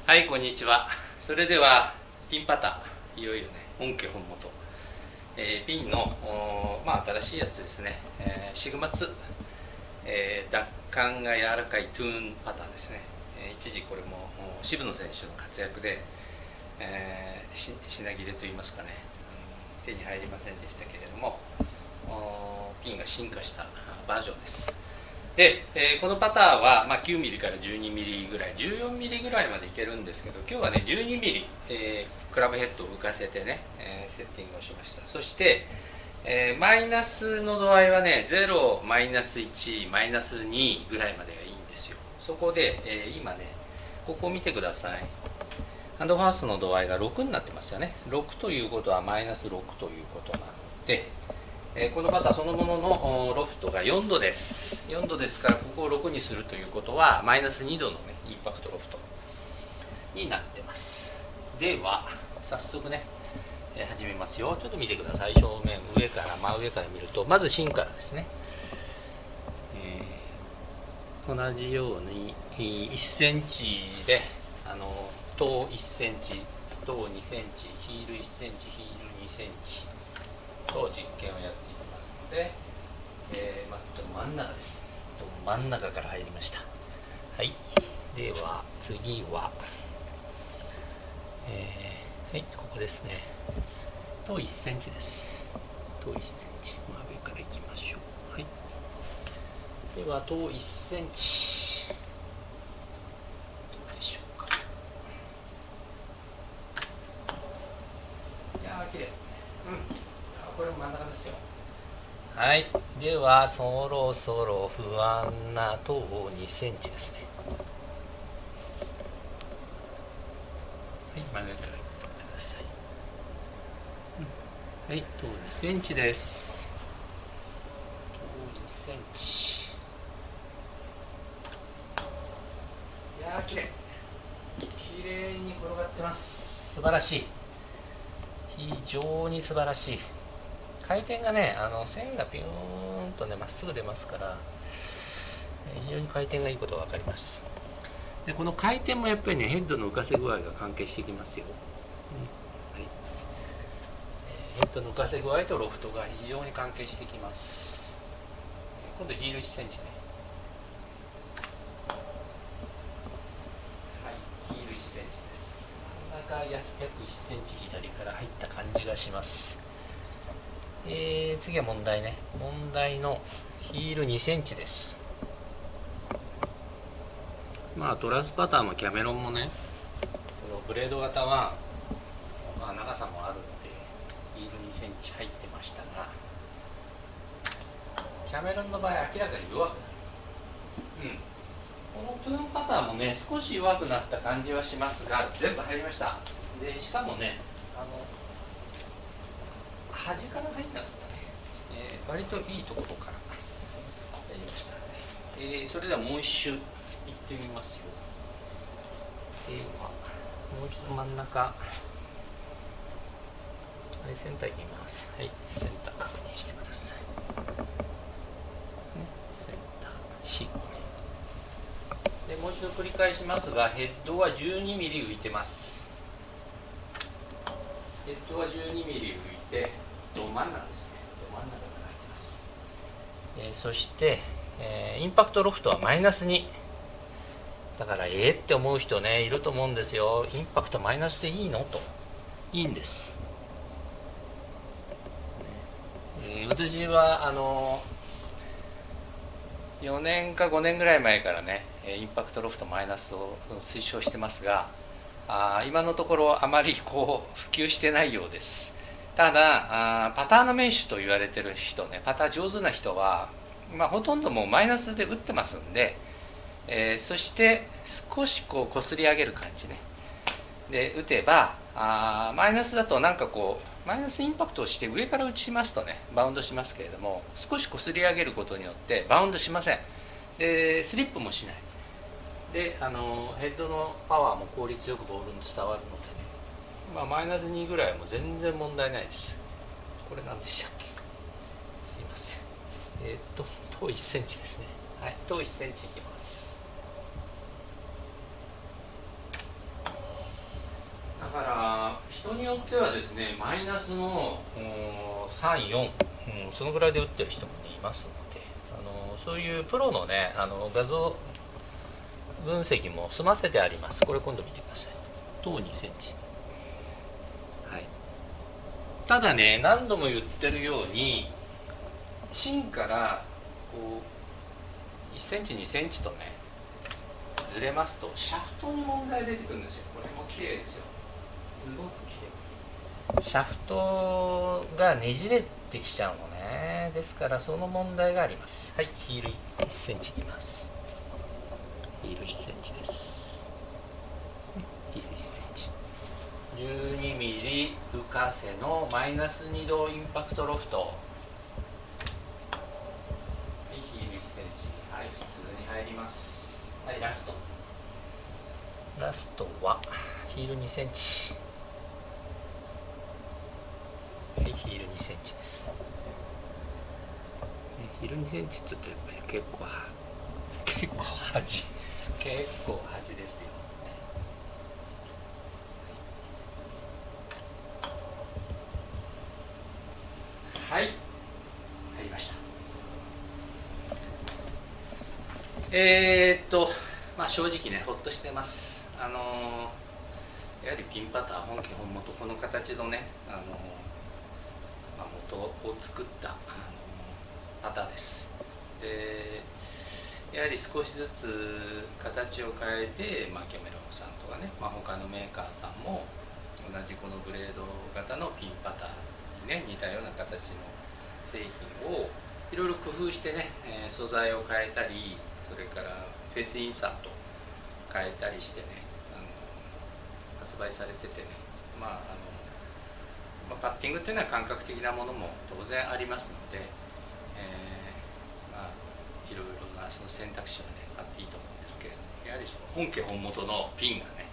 はい、こんにちは。それではピンパター、いよいよね、本家本元、ピンの新しいやつですね、シグマ2、奪還が柔らかいトゥーンパターですね。一時これも渋野選手の活躍で、品切れといいますかね、手に入りませんでしたけれども、ピンが進化したバージョンです。で、このパターは、9ミリから12ミリぐらい、14ミリぐらいまでいけるんですけど、今日はね12ミリ、クラブヘッドを浮かせてね、セッティングをしました。そして、マイナスの度合いはね0、マイナス1、マイナス2ぐらいまでがいいんですよ。そこで、今ねここを見てください。ハンドファーストの度合いが6になってますよね。6ということはマイナス6ということなので、このパターそのもののロフトが4度です。4度ですから、ここを6にするということはマイナス2度の、ね、インパクトロフトになってます。では早速ね、始めますよ。ちょっと見てください。正面上から真上から見ると、まず芯からですね、同じように1センチで頭1センチ、頭2センチ、ヒール1センチ、ヒール2センチと実験をやっていきますので、マットの真ん中です。真ん中から入りました。はい。では次は、はい、ここですね。頭1センチです。頭1センチ、真上からいきましょう。はい。では頭1センチ。どうでしょうか。いやー、綺麗。これも真ん中ですよ。はい。ではそろそろ不安な頭2センチですね。はい、真上から取ってください。はい、頭2センチです。頭2センチ。いやー、綺麗。綺麗に転がってます。素晴らしい。非常に素晴らしい。回転がね、線がピューンとねまっすぐ出ますから、非常に回転がいいことが分かります。でこの回転もやっぱりねヘッドの浮かせ具合が関係してきますよ。はい、ヘッドの浮かせ具合とロフトが非常に関係してきます。今度ヒール1センチね。はい、ヒール1センチです。真ん中約1センチ左から入った感じがします。次は問題ね。問題のヒール2センチです。トラスパターもキャメロンもね、このブレード型は、長さもあるのでヒール2センチ入ってましたが、キャメロンの場合明らかに弱くなる。このトゥーンパターもね少し弱くなった感じはしますが、全部入りました。でしかもね端から入んなかったね。割といいところからやりましたね。それではもう一周いってみますよ。ではもう一度真ん中、はい、センターいきます。はい、センター確認してください、センター C でもう一度繰り返しますが、ヘッドは12ミリ浮いてます。ヘッドは12ミリ浮いてど真ん中ですね。ど真ん中から入ります。そして、インパクトロフトはマイナス2だからって思う人ねいると思うんですよ。インパクトマイナスでいいのと。いいんです。私は4年か5年ぐらい前からねインパクトロフトマイナスを推奨してますが、今のところあまりこう普及してないようです。ただパターの名手と言われてる人ね、パター上手な人は、ほとんどもうマイナスで打ってますんで、そして少しこすり上げる感じねで打てば、マイナスだとなんかマイナスインパクトをして上から打ちますとねバウンドしますけれども、少しこすり上げることによってバウンドしません。でスリップもしないで、ヘッドのパワーも効率よくボールに伝わるのでね、マイナス2ぐらいはもう全然問題ないです。これ何でしたっけ、すいません。頭1センチですね。はい、頭1センチいきます。よってはですね、マイナスの3、4、そのぐらいで打ってる人も、ね、いますので、そういうプロのね、画像分析も済ませてあります。これ今度見てください。等2センチ。はい。ただね、何度も言ってるように、芯からこう1センチ2センチとねずれますとシャフトに問題出てくるんですよ。これも綺麗ですよ。すごく綺麗。シャフトがねじれてきちゃうのね。ですからその問題があります。はい、ヒール1センチいきます。ヒール1センチです。ヒール1センチ。12ミリ浮かせのマイナス2度インパクトロフト。はい、普通に入ります。はい、ラストはヒール2センチ。はい、ヒール2センチです。ヒール2センチって言うとやっぱり結構端ですよ。はい、入りました。まあ正直ね、ほっとしてます。やはりピンパター、本家本元、この形のね、まあ、元を作ったパターです。で、やはり少しずつ形を変えて、まあ、キャメロンさんとかね、まあ、他のメーカーさんも同じこのブレード型のピンパターにね、似たような形の製品をいろいろ工夫してね、素材を変えたり、それからフェイスインサート変えたりしてね、発売されててね、まあパッティングっていうのは感覚的なものも当然ありますので、まあいろいろなその選択肢はねあっていいと思うんですけれども、やはり本家本元のピンがね、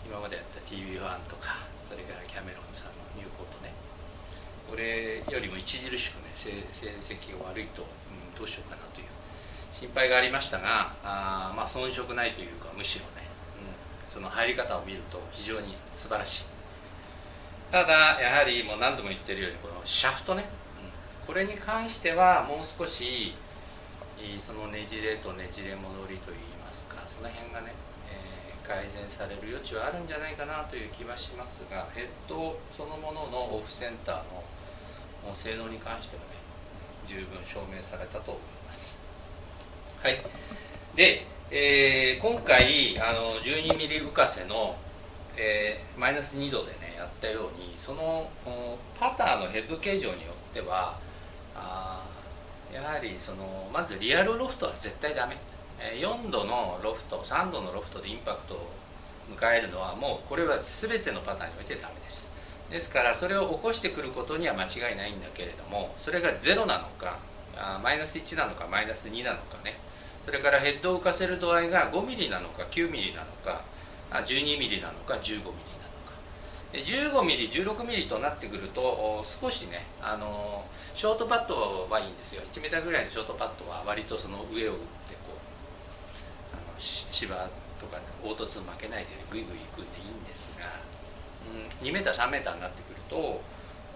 今までやった TV1 とか、それからキャメロンさんのニューコートね、これよりも著しくね成績が悪いと、どうしようかなという心配がありましたが、まあ遜色ないというか、むしろね、その入り方を見ると非常に素晴らしい。ただやはりもう何度も言ってるように、このシャフトね、これに関してはもう少しそのねじれとねじれ戻りといいますか、その辺がね、改善される余地はあるんじゃないかなという気はしますが、ヘッドそのもののオフセンターの性能に関してはね、十分証明されたと思います。はい。で、今回12ミリ浮かせの、マイナス2度でねやったように、そのパターのヘッド形状によってはやはりまずリアルロフトは絶対ダメ。4度のロフト、3度のロフトでインパクトを迎えるのは、もうこれは全てのパターンにおいてダメです。ですからそれを起こしてくることには間違いないんだけれども、それが0なのかマイナス1なのかマイナス2なのかね、それからヘッドを浮かせる度合いが5ミリなのか9ミリなのか12ミリなのか15ミリなのかで、15ミリ16ミリとなってくると少しねショートパットはいいんですよ。1メーターぐらいのショートパットは割とその上を打ってこう芝とか、ね、凹凸負けないでグイグイいくんでいいんですが、2メーター3メーターになってくると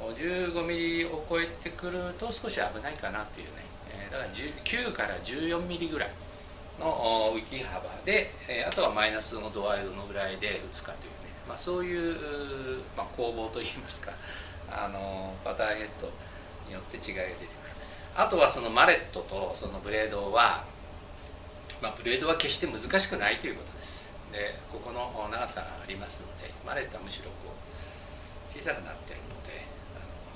15ミリを超えてくると少し危ないかなというね、だから9から14ミリぐらいの浮き幅で、あとはマイナスの度合いどのぐらいで打つかというね、そういう、攻防といいますかパターヘッドによって違いが出てくる。あとはそのマレットとそのブレードは、ブレードは決して難しくないということです。でここの長さがありますので、マレットはむしろこう小さくなっているので、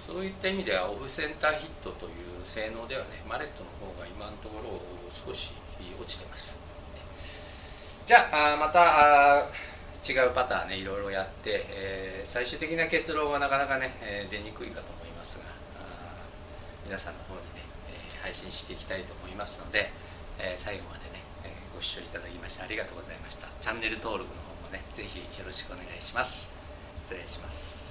そういった意味ではオフセンターヒットという性能ではね、マレットの方が今のところ少し落ちてます。じゃあまた違うパターンねいろいろやって、最終的な結論はなかなかね、出にくいかと思いますが、皆さんの方にね、配信していきたいと思いますので、最後までね、ご視聴いただきましてありがとうございました。チャンネル登録の方もねぜひよろしくお願いします。失礼します。